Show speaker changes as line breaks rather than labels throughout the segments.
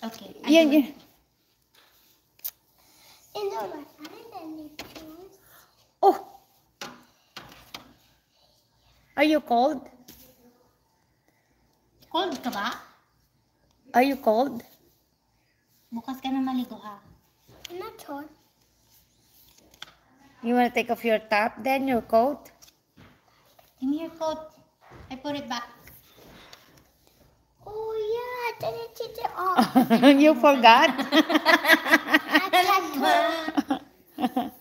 Okay.
Yeah, yeah. Oh! Are you cold?
Cold ka ba?
Are you cold?
Bukas ka na maligo ha.
I'm not cold.
You want to take off your top, then your coat?
Give me your coat. I put it back.
Oh yeah, I didn't take it off.
You forgot?
I can't cold.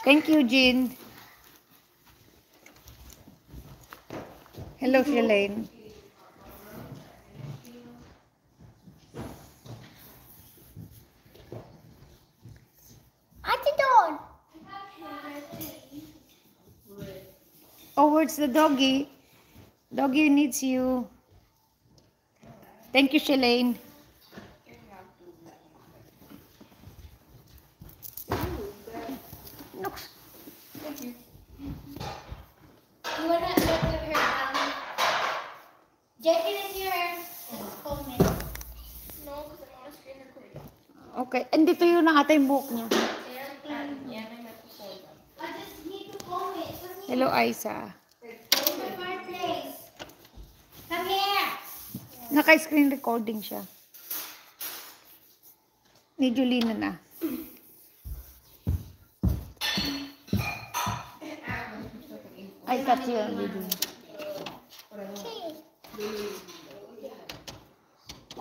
Thank you, Jean. Hello, Shalane.
I did on.
Oh, where's the doggy? Doggy needs you. Thank you, Shalane. Look.
You wanna let her down? Jackie is here. Call me.
No, because I want to screen record.
Okay. Andito yun ang ata yung buhok niya.
I just need to comb it.
Hello, Aisa.
It's the fireplace. Come here.
Naka-screen recording siya. Ni Julina na. I thought you were video.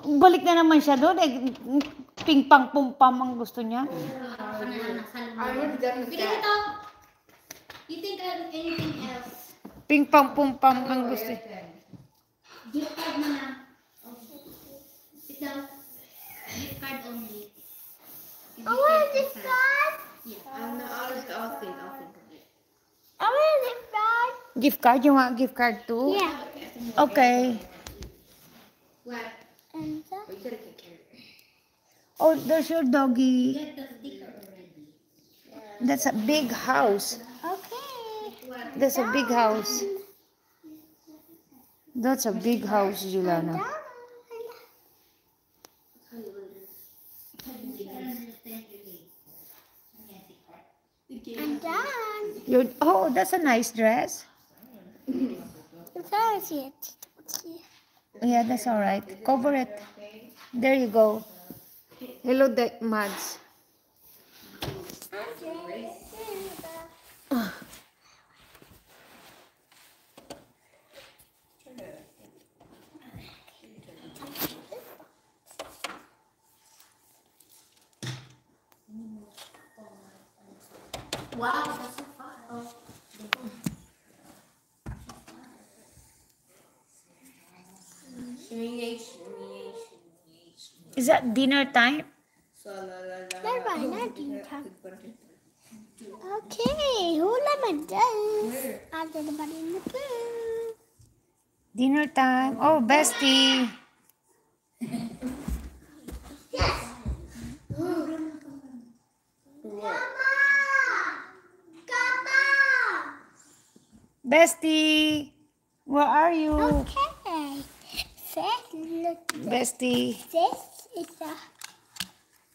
Balik na naman siya doon. Ping-pang pum-pam ang gusto niya.
Bilis ito. You think of anything else?
Ping-pang pum-pam ang gusto niya.
Gift card na lang. Sit down. Gift card only.
I want this card.
Yeah.
I'll think of it.
I want this card.
Gift card? You want gift card too?
Yeah.
Okay.
What?
And
You gotta get carried.
Oh, there's your doggy.
Get the sticker already.
That's a big house.
okay.
That's a big house. That's a big house, Juliana.
I'm done.
Oh, that's a nice dress.
That's it.
Yeah, that's all right. Cover it. There you go. Hello, Mads.
Wow, that's so far.
Is that dinner time?
Never mind, not dinner time. Okay, who let me dance? I'm the body in the pool.
Dinner time. Oh, bestie. Bestie, where are you?
Okay. First, look.
Bestie.
This is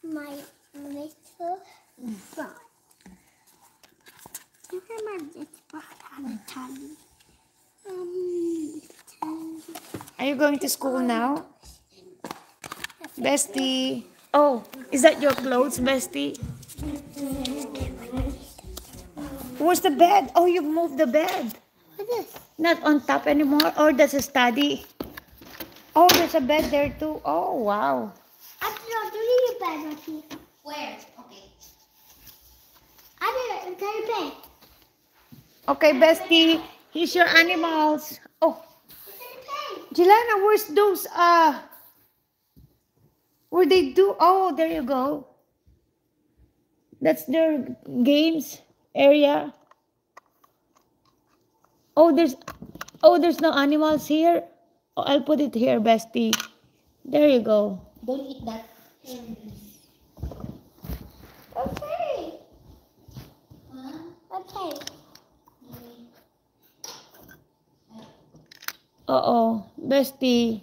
my little frog. Look at my little frog on the tummy.
Are you going to school now? Bestie. Oh, is that your clothes, Bestie? Where's the bed? Oh, you moved the bed.
What's this?
Not on top anymore. Or that's a study. Oh, there's a bed there too. Oh, wow.
I don't do your bed, Rocky.
Where? Okay.
I did it. It's your bed.
Okay, Bestie. Here's your animals. Oh,
It's your bed.
Jelana, where's those, where they do? Oh, there you go. That's their games area. Oh, there's no animals here. Oh, I'll put it here, Bestie. There you go.
Don't eat that.
Okay.
Huh?
Okay.
Uh-oh, Bestie.